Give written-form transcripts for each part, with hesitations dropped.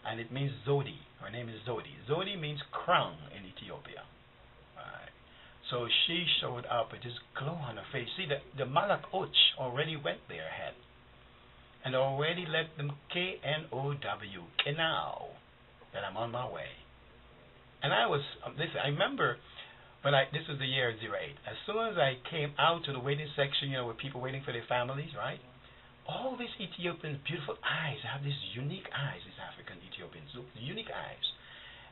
and it means Zodi. Her name is Zodi. Zodi means crown in Ethiopia. Right. So she showed up with this glow on her face. See, the Malak Och already went there ahead and already let them K-N-O-W, Kenau, that I'm on my way. And I was, listen, I remember when this was the year 08. As soon as I came out to the waiting section, with people waiting for their families, right? All these Ethiopians, beautiful eyes, have these unique eyes, these African Ethiopians, unique eyes.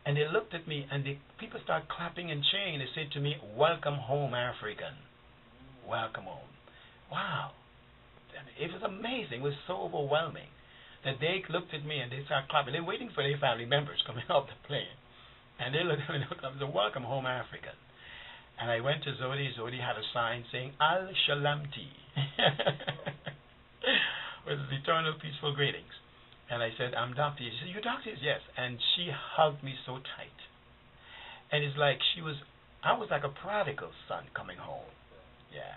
And they looked at me, and people started clapping and cheering. They said to me, "Welcome home, African. Welcome home." Wow. It was amazing. It was so overwhelming that they looked at me and they started clapping. They're waiting for their family members coming off the plane. And they looked at me and said, "Welcome home, African." And I went to Zodi. Zodi had a sign saying, "Al Shalamti," which is eternal peaceful greetings. And I said, "I'm Dr. Yates." She said, "You Dr. Yates?" "Yes." And she hugged me so tight. And it's like I was like a prodigal son coming home. Yeah.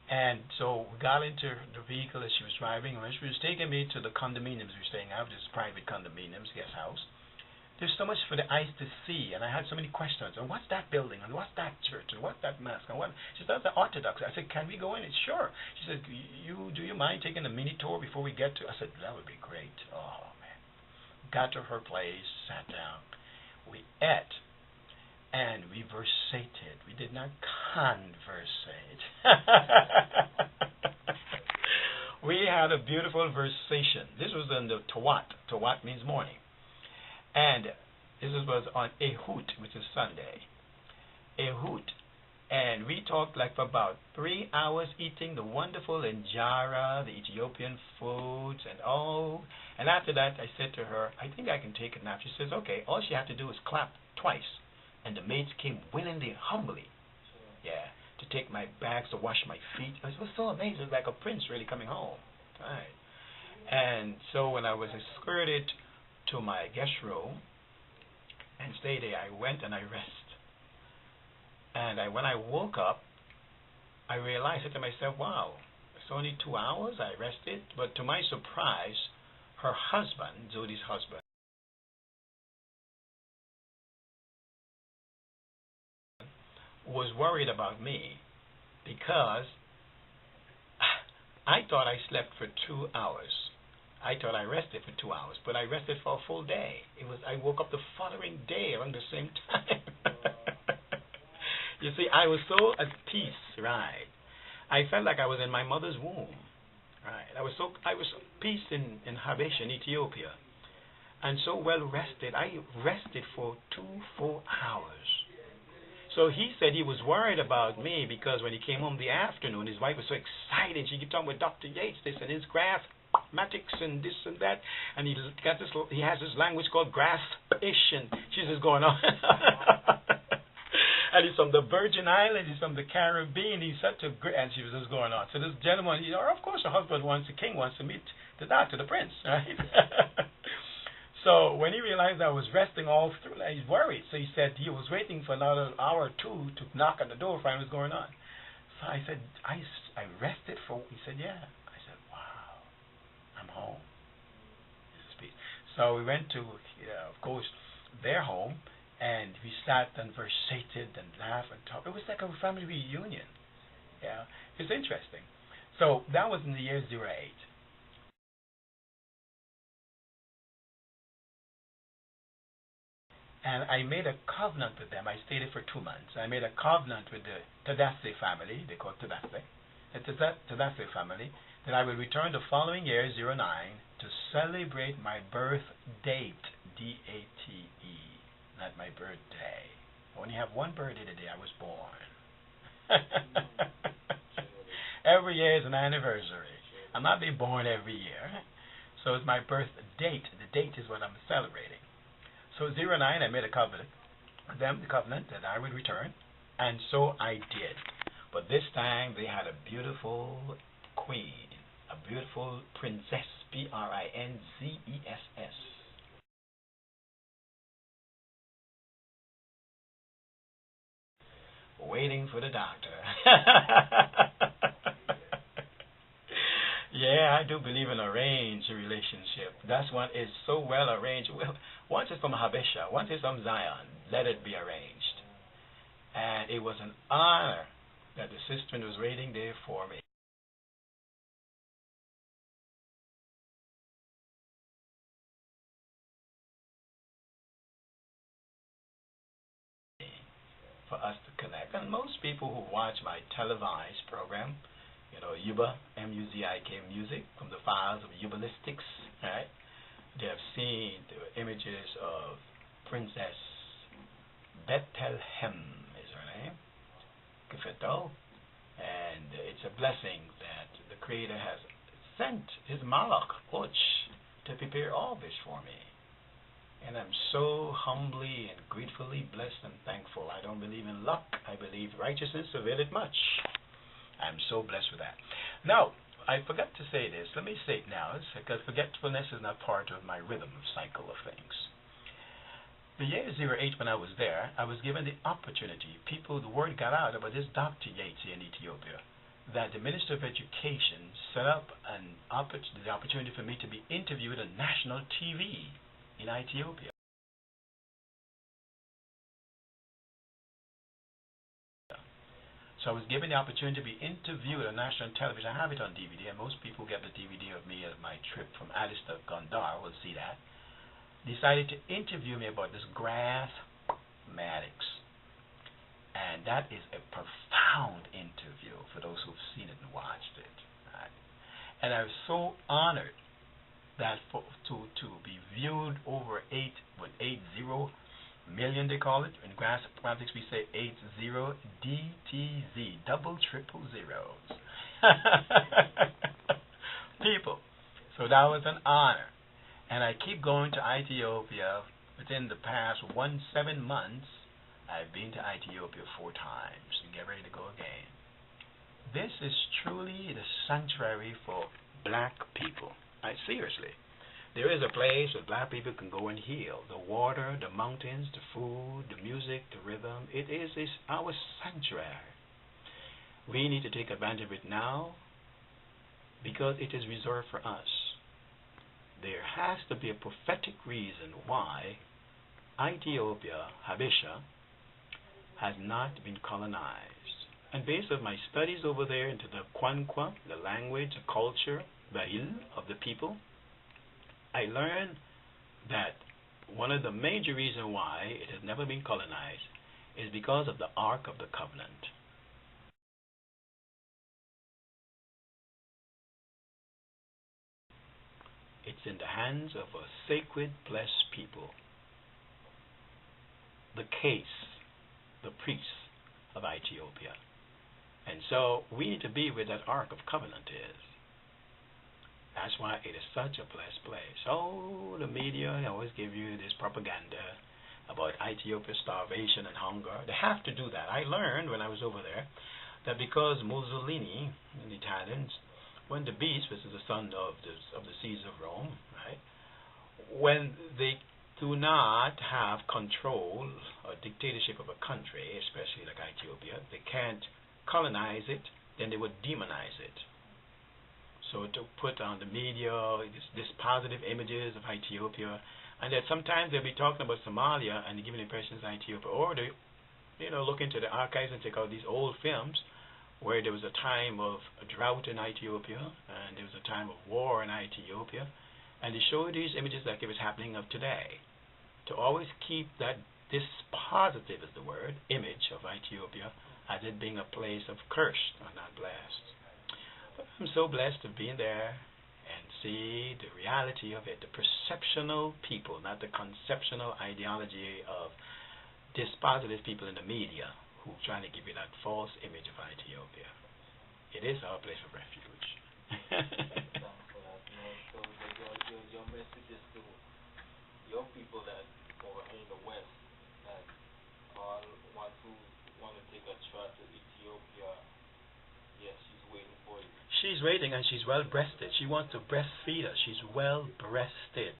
And so we got into the vehicle as she was driving, and when she was taking me to the condominiums we were staying at, this private condominiums, guest house. There's so much for the eyes to see, and I had so many questions. And what's that building? And what's that church? And what's that mosque? And what? She said, "That's the Orthodox." I said, "Can we go in?" And sure. She said, "Do you mind taking a mini tour before we get to?" I said, "That would be great." Oh man. Got to her place, sat down, we ate, and we versated. We did not conversate. We had a beautiful versation. This was in the Tawat. Tawat means morning. And this was on Ehud, which is Sunday. Ehud. And we talked like for about 3 hours, eating the wonderful injera, the Ethiopian foods, and all. And after that, I said to her, "I think I can take a nap." She says, "Okay." All she had to do was clap twice. And the maids came willingly, humbly, to take my bags, to wash my feet. It was so amazing. It was like a prince really coming home. Right. And so when I was escorted to my guest room and stayed there, I went and I rested. And when I woke up, I realized, I said to myself, wow, it's only 2 hours, I rested. But to my surprise, her husband, Zodi's husband, was worried about me because I thought I slept for 2 hours. I thought I rested for 2 hours, but I rested for a full day. I woke up the following day around the same time. You see, I was so at peace, right? I felt like I was in my mother's womb, right? I was at peace in Habesh, in Ethiopia, and so well rested. I rested for 2 full hours. So he said he was worried about me because when he came home the afternoon, his wife was so excited. She kept talking with Dr. Yates, this and his Graspmatyx and this and that, and he has this language called Graspation. She's just going on. And he's from the Virgin Islands, he's from the Caribbean, he's such a great, and she was just going on. So this gentleman, of course the husband the king wants to meet the doctor, the prince, right? So when he realized I was resting all through, he's worried. So he said he was waiting for another hour or two to knock on the door, find what's going on. So I said, I rested for, he said, yeah. I said, wow, I'm home. This is peace. So we went to, of course, their home, and we sat and versated and laughed and talked. It was like a family reunion. Yeah, it's interesting. So that was in the year 08. And I made a covenant with them. I stayed there for 2 months. I made a covenant with the Tadase family, they call it Tadase, the Tadase family, that I will return the following year, 09, to celebrate my birth date, D-A-T-E, not my birthday. I only have one birthday the day I was born. Every year is an anniversary. I'm not being born every year. So it's my birth date. The date is what I'm celebrating. So 09, I made a covenant with them, the covenant that I would return, and so I did. But this time they had a beautiful queen, a beautiful princess, P-R-I-N-Z-E-S-S. Waiting for the doctor. Yeah, I do believe in arranged relationship. That's one is so well arranged. Well, once it's from Habesha, once it's from Zion, let it be arranged. And it was an honor that the sister was waiting there for me. For us to connect. And most people who watch my televised program, Yuba, M-U-Z-I-K music, from the files of Yubalistics, right? They have seen the images of Princess Bethlehem, is her name, Kifeto, and it's a blessing that the Creator has sent His Malach, Uch, to prepare all this for me. And I'm so humbly and gratefully blessed and thankful. I don't believe in luck. I believe righteousness availeth much. I'm so blessed with that. Now, I forgot to say this. Let me say it now, because forgetfulness is not part of my rhythm cycle of things. The year 08, when I was there, I was given the opportunity. The word got out about this Dr. Yates in Ethiopia, that the Minister of Education set up the opportunity for me to be interviewed on national TV in Ethiopia. So I was given the opportunity to be interviewed on national television. I have it on DVD, and most people get the DVD of me as my trip from Addis to Gondar will see that. Decided to interview me about this Graspmatyx. And that is a profound interview for those who've seen it and watched it. Right? And I was so honored that to be viewed over 80 million, they call it. In Graspmatyx we say 80 DTZ, double triple zeros. People. So that was an honor. And I keep going to Ethiopia. Within the past 7 months, I've been to Ethiopia 4 times and get ready to go again. This is truly the sanctuary for black people. Seriously. There is a place where black people can go and heal. The water, the mountains, the food, the music, the rhythm. It is our sanctuary. We need to take advantage of it now because it is reserved for us. There has to be a prophetic reason why Ethiopia, Habesha, has not been colonized. And based on my studies over there into the Kwankwa, the language, the culture, Bahil of the people, I learned that one of the major reasons why it has never been colonized is because of the Ark of the Covenant. It's in the hands of a sacred, blessed people. The case, the priests of Ethiopia. And so we need to be where that Ark of Covenant is. That's why it is such a blessed place. Oh, the media always give you this propaganda about Ethiopia's starvation and hunger. They have to do that. I learned when I was over there that because Mussolini, the Italians, when the beast, which is the son of the seas of Rome, right, when they do not have control or dictatorship of a country, especially like Ethiopia, they can't colonize it, then they would demonize it. So to put on the media this positive images of Ethiopia, and that sometimes they'll be talking about Somalia and giving impressions of Ethiopia, or they, look into the archives and check out these old films where there was a time of a drought in Ethiopia and there was a time of war in Ethiopia, and they show these images like it was happening of today. To always keep this positive is the word, image of Ethiopia as it being a place of cursed or not blessed. But I'm so blessed to be in there and see the reality of it, the perceptional people, not the conceptional ideology of dispositive people in the media who are trying to give you that false image of Ethiopia. It is our place of refuge. So your message is to young people that over here in the West that all want to take a trip to Ethiopia. Yes, she's waiting for you. She's waiting, and she's well breasted. She wants to breastfeed us. She's well breasted.